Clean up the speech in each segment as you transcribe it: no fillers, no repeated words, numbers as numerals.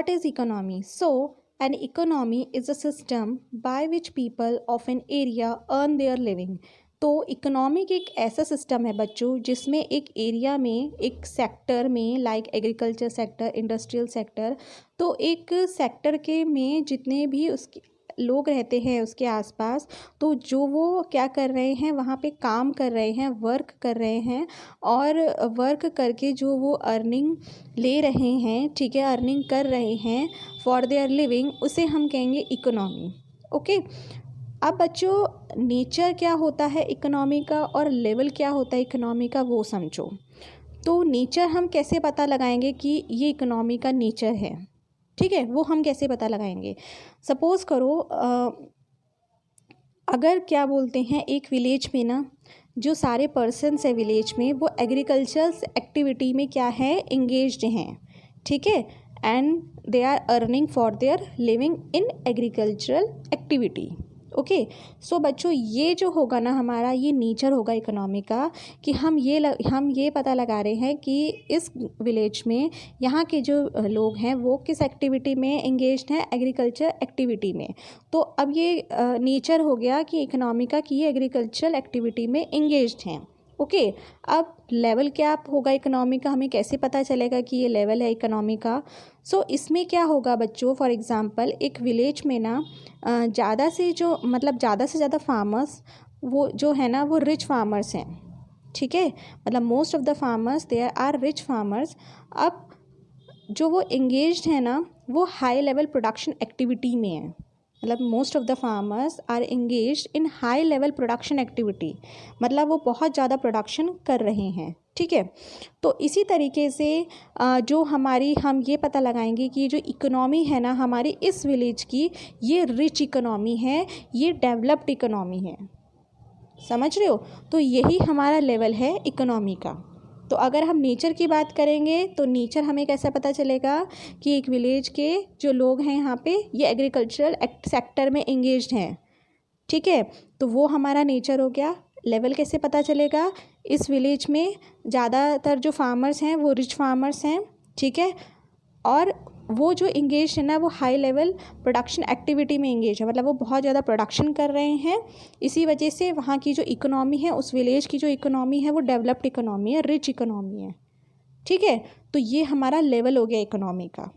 what is economy? So, an economy is a system by which people of an area earn their living. तो economic एक ऐसा system है बच्चों जिसमें एक एरिया में, एक सेक्टर में, like agriculture sector, industrial sector, तो एक सेक्टर के में जितने भी उसके लोग रहते हैं उसके आसपास, तो जो वो क्या कर रहे हैं, वहाँ पे काम कर रहे हैं, वर्क कर रहे हैं, और वर्क करके जो वो अर्निंग ले रहे हैं, ठीक है, अर्निंग कर रहे हैं फॉर देयर लिविंग, उसे हम कहेंगे इकोनॉमी। ओके, अब बच्चों नेचर क्या होता है इकोनॉमी का और लेवल क्या होता है इकोनॉमी का, वो समझो। तो नेचर हम कैसे पता लगाएंगे कि ये इकोनॉमी का नेचर है, ठीक है, वो हम कैसे पता लगाएंगे। सपोज़ करो अगर क्या बोलते हैं एक विलेज में ना, जो सारे पर्सन्स है विलेज में वो एग्रीकल्चरल एक्टिविटी में क्या है, इंगेज्ड हैं, ठीक है, and they are earning for their living in agricultural activity. Okay, so बच्चों ये जो होगा ना हमारा, ये नेचर होगा इकोनॉमी का, कि हम ये पता लगा रहे हैं कि इस विलेज में यहाँ के जो लोग हैं वो किस एक्टिविटी में एंगेज्ड हैं, एग्रीकल्चर एक्टिविटी में। तो अब ये नेचर हो गया कि इकोनॉमी का, कि ये एग्रीकल्चरल एक्टिविटी में एंगेज्ड हैं। ओके, अब लेवल क्या होगा इकोनॉमी का, हमें कैसे पता चलेगा कि ये लेवल है इकोनॉमी का। सो इसमें क्या होगा बच्चों, फॉर एग्जांपल एक विलेज में ना ज़्यादा से ज़्यादा फार्मर्स वो जो है ना वो रिच फार्मर्स हैं, ठीक है, मतलब most of the farmers there are rich farmers. अब जो वो एंगेज्ड है ना वो हाई लेवल प्रोडक्शन एक्टिविटी में है, मतलब most of the farmers are engaged in high level production activity, मतलब वो बहुत ज़्यादा प्रोडक्शन कर रहे हैं, ठीक है। तो इसी तरीके से जो हमारी, हम ये पता लगाएंगे कि जो इकोनॉमी है ना हमारी इस विलेज की, ये रिच इकोनॉमी है, ये डेवलप्ड इकोनॉमी है, समझ रहे हो। तो यही हमारा लेवल है इकोनॉमी का। तो अगर हम नेचर की बात करेंगे तो नेचर हमें कैसे पता चलेगा कि एक विलेज के जो लोग हैं यहाँ पे ये एग्रीकल्चरल सेक्टर में एंगेज्ड हैं, ठीक है, तो वो हमारा नेचर हो गया। लेवल कैसे पता चलेगा, इस विलेज में ज़्यादातर जो फार्मर्स हैं वो रिच फार्मर्स हैं, ठीक है, और वो जो इंगेज है ना वो हाई लेवल प्रोडक्शन एक्टिविटी में इंगेज है, मतलब वो बहुत ज़्यादा प्रोडक्शन कर रहे हैं, इसी वजह से वहाँ की जो इकोनॉमी है, उस विलेज की जो इकोनॉमी है वो डेवलप्ड इकोनॉमी है, रिच इकोनॉमी है, ठीक है। तो ये हमारा लेवल हो गया इकोनॉमी का।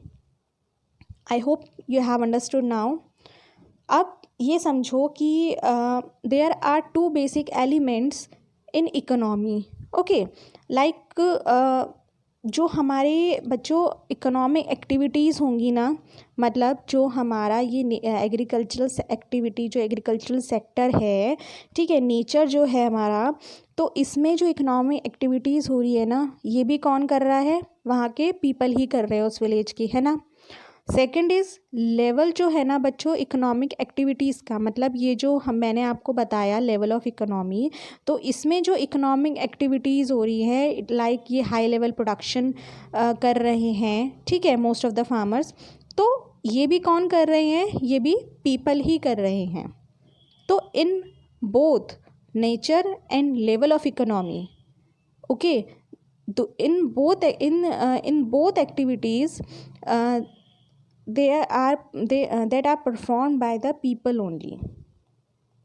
I hope you have understood now. अब ये समझो कि there are two basic elements in economy. Okay, like जो हमारे बच्चों इकोनॉमिक एक्टिविटीज़ होंगी ना, मतलब जो हमारा ये एग्रीकल्चरल एक्टिविटी, जो एग्रीकल्चरल सेक्टर है, ठीक है, नेचर जो है हमारा, तो इसमें जो इकोनॉमिक एक्टिविटीज़ हो रही है ना, ये भी कौन कर रहा है, वहाँ के पीपल ही कर रहे हैं उस विलेज की, है ना। सेकंड इज़ लेवल जो है ना बच्चों इकोनॉमिक एक्टिविटीज़ का, मतलब ये जो मैंने आपको बताया लेवल ऑफ इकोनॉमी, तो इसमें जो इकोनॉमिक एक्टिविटीज़ हो रही है, लाइक ये हाई लेवल प्रोडक्शन कर रहे हैं, ठीक है, मोस्ट ऑफ द फार्मर्स, तो ये भी कौन कर रहे हैं, ये भी पीपल ही कर रहे हैं। तो in both nature and level of economy, okay, तो in both activities that are performed by the people only.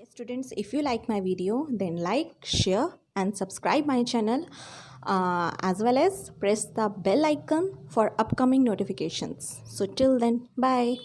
Students, if you like my video, then like, share and subscribe my channel, as well as press the bell icon for upcoming notifications. So till then, bye.